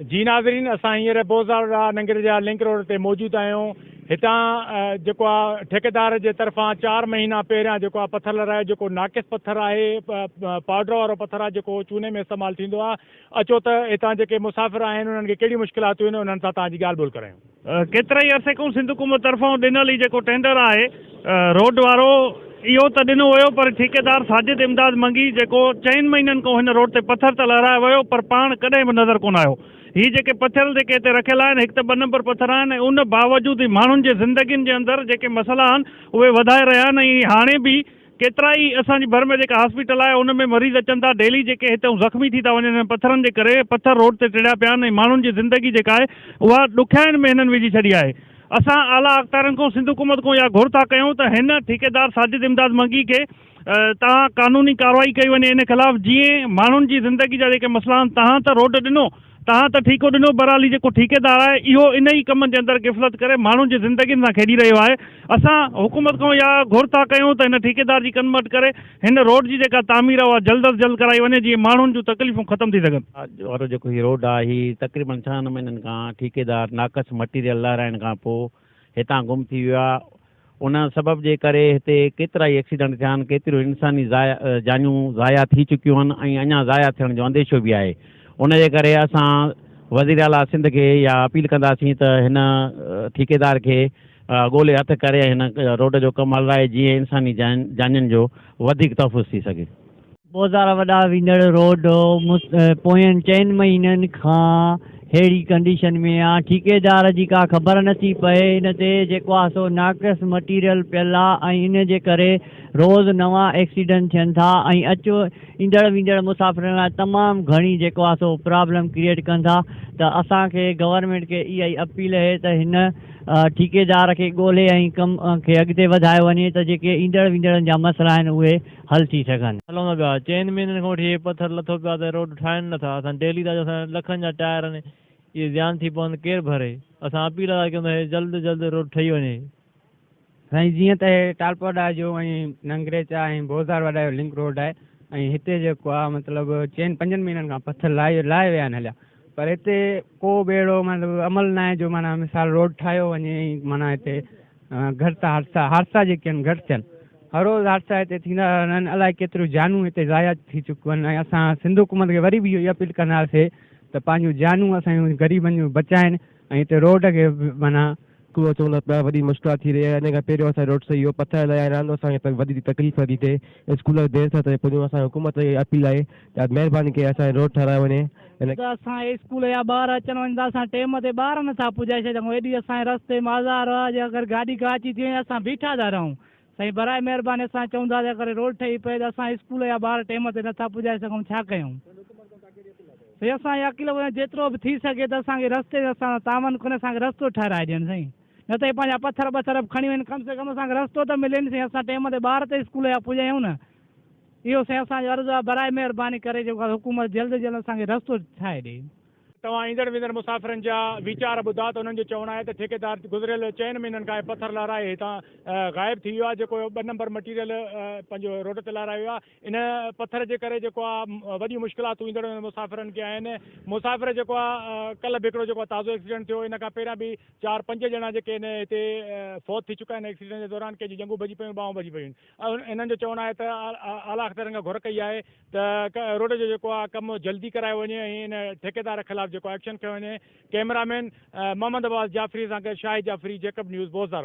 जी नाज़रीन, असां हींअर बोज़ार नंगरे जा लिंक रोड ते मौजूदु आहियूं। हितां जेको आहे ठेकेदार जे तरफ़ां 4 महीना पहिरियां जेको आहे पथर लॻायो, जेको नाक़िस पथर आहे, पाउडर वारो पथर आहे, जेको चूने में इस्तेमालु थींदो आहे। अचो त हितां जेके मुसाफ़िर आहिनि उन्हनि खे कहिड़ी मुश्किलातूं आहिनि उन्हनि सां तव्हांजी ॻाल्हि ॿोल करायूं। केतिरा ई अरसे खां सिंध हुकूमत तरफ़ां ॾिनल ई जेको टेंडर आहे रोड वारो, इहो त ॾिनो वियो, पर ठेकेदार साजिद इमदाद मंगी जेको 4 महीननि खां हिन रोड ते पथर त लहरायो वियो, पर पाण कॾहिं बि नज़र कोन आयो। हीअ जेके पथर जेके हिते रखियल आहिनि, हिकु त 2 नंबर पथर आहिनि, ऐं उन बावजूदि माण्हुनि जे ज़िंदगियुनि जे अंदरि जेके मसइला आहिनि उहे वधाए रहिया आहिनि। ऐं हाणे बि केतिरा ई असांजी भर में जेका हॉस्पिटल आहे उन में मरीज़ अचनि था डेली, जेके हिते ज़ख़्मी थी था वञनि पथरनि जे करे। पथर रोड ते टिड़िया पिया आहिनि ऐं माण्हुनि जी ज़िंदगी जेका आहे उहा ॾुखियाईनि में हिननि विझी छॾी आहे। असां आला अख़्तारनि खां, सिंध हुकूमत खां इहा घुर था कयूं त हिन ठेकेदार साजिद इमदाद मंगी खे तव्हां कानूनी कार्रवाई कई वञे इन ख़िलाफ़। जीअं माण्हुनि जी ज़िंदगी जा जेके मसइला आहिनि, तव्हां त रोड ॾिनो, तव्हां त ठीको ॾिनो, बरहाली जेको ठेकेदार आहे इहो इन ई कमनि जे अंदरि गिफ़लत करे माण्हुनि जी ज़िंदगियुनि सां खेॾी रहियो आहे। असां हुकूमत खां इहा घुर था कयूं त हिन ठेकेदार जी कनमट करे हिन रोड जी जेका तामीर आहे उहा जल्द अज़ जल्द कराई वञे, जीअं माण्हुनि जूं तकलीफ़ूं ख़तमु थी सघनि। वारो जेको हीअ रोड आहे, हीअ तक़रीबन 6 महीननि खां ठेकेदार नाक़स मटीरियल लहराइण खां पोइ हितां गुम थी वियो आहे। उन सबब जे करे हिते केतिरा ई एक्सीडेंट थिया आहिनि, केतिरियूं इंसानी जानियूं ज़ाया थी चुकियूं आहिनि ऐं अञा ज़ाया थियण जो अंदेशो बि आहे। उन जे करे असां वज़ीर आला सिंध खे इहा अपील कंदासीं त हिन ठेकेदार खे ॻोल्हे हथु करे हिन रोड जो कमु हलाए, जीअं इंसानी जानियुनि जो वधीक तहफ़ुज़ थी सघे। बोज़ार वॾा वेंदड़ रोड पोयनि 4 महीननि खां अहिड़ी कंडीशन में आहे, ठेकेदार जी का ख़बर नथी पए। इन ते जेको आहे सो नाक़िस मटीरियल पियल आहे ऐं इन जे करे रोज़ नवां एक्सीडेंट थियनि था ऐं ईंदड़ वींदड़ मुसाफ़िरनि लाइ तमामु घणी जेको आहे सो प्रॉब्लम क्रिएट कनि था। त असांखे गवर्नमेंट खे इहा ई अपील आहे त हिन ठेकेदार खे ॻोल्हे ऐं कम खे अॻिते वधायो वञे त जेके ईंदड़ वींदड़नि जा मसइला आहिनि उहे हल थी सघनि। हलूं पिया 4 महीननि खां वठी पथर लथो पियो आहे त रोड ठाहिनि नथा। असां डेली था असां लखनि जा टायर आहिनि, इहे ध्यानु थी पवनि केरु भरे। असां अपील था कयूं त जल्द जल्द रोड ठही वञे। साईं जीअं त टालपोडा जो ऐं नंगरेचा ऐं बोज़ार वॾा जो लिंक रोड आहे ऐं हिते जेको आहे मतिलबु 4-5 महीननि खां पथर लाहे विया आहिनि हलिया, पर हिते को बि अहिड़ो मतिलबु अमल न आहे जो माना मिसाल रोड ठाहियो वञे ऐं माना हिते घटि था हादसा जेके आहिनि घटि थियनि। हर रोज़ हादसा हिते थींदा रहनि, अलाए केतिरियूं जानूं हिते ज़ाया थी चुकियूं आहिनि। ऐं असां सिंध हुकूमत खे वरी बि इहो अपील कंदासीं त पंहिंजूं जानूं असांजूं ग़रीबनि जूं बचाइनि ऐं हिते रोड खे माना को चवंदा पिया वॾी मुश्किलात थी रही आहे। इन खां पहिरियों असां रोड सही हो पथर लॻाए रहंदो, असांखे वॾी तकलीफ़ थी थिए। स्कूल देरि सां त पुॼूं, असांजी हुकूमत जी अपील आहे त महिरबानी करे असांखे रोड ठाराए वञे। असां स्कूल जा ॿार अचनि वञनि था, असां टाइम ते ॿार नथा पुॼाए सघूं। एॾी असांजे रस्ते में आज़ार आहे, अगरि गाॾी का अची थी वञे असां बीठा था रहूं। साईं बराए महिरबानी असां चऊं था अगरि रोड ठही पए त असां स्कूल जा ॿार टाइम ते नथा पुॼाए सघूं, छा कयूं? साईं असांजी अकील जेतिरो बि थी सघे त असांखे रस्ते ते असां तावन कोन्हे, असांखे रस्तो ठाराए ॾियनि साईं। न त पंहिंजा पथर बथर बि खणी वञनि, कम से कम असांखे रस्तो त मिले साईं। असां टाइम ते ॿार त स्कूल जा पुॼायूं न। इहो साईं असांजो अर्ज़ु आहे, बराए महिरबानी करे जेको आहे हुकूमत जल्द जल्द असांखे रस्तो ठाहे ॾे। तव्हां ईंदड़ वेंदड़ मुसाफ़िरनि जा वीचार ॿुधा त उन्हनि जो चवणु आहे त ठेकेदार गुज़िरियल 4 महीननि खां पथर लहराए हितां ग़ाइबु थी वियो आहे। जेको 2 नंबर मटीरियल पंहिंजो रोड ते लहरायो आहे, इन पथर जे करे जेको आहे वॾी मुश्किलातूं ईंदड़ मुसाफ़िरनि खे आहिनि। मुसाफ़िर जेको आहे कल्ह बि हिकिड़ो जेको आहे ताज़ो एक्सीडेंट थियो, इन खां पहिरियां बि 4-5 ॼणा जेके आहिनि हिते फौत थी चुका आहिनि एक्सीडेंट जे दौरान। कंहिंजी जंगूं भॼी पियूं, ॿाहूं भॼी पियूं। इन्हनि जो चवणु आहे त आला अख़्तरनि खां घुर कई आहे त रोड जो जेको आहे कमु जल्दी करायो वञे ऐं इन ठेकेदार ख़िलाफ़ जेको एक्शन कयो वञे। कैमरामैन मोहम्मद अब्बास जाफ़री सां गॾु शाहिद जाफ़री, जेकब न्यूज़, बोज़ार।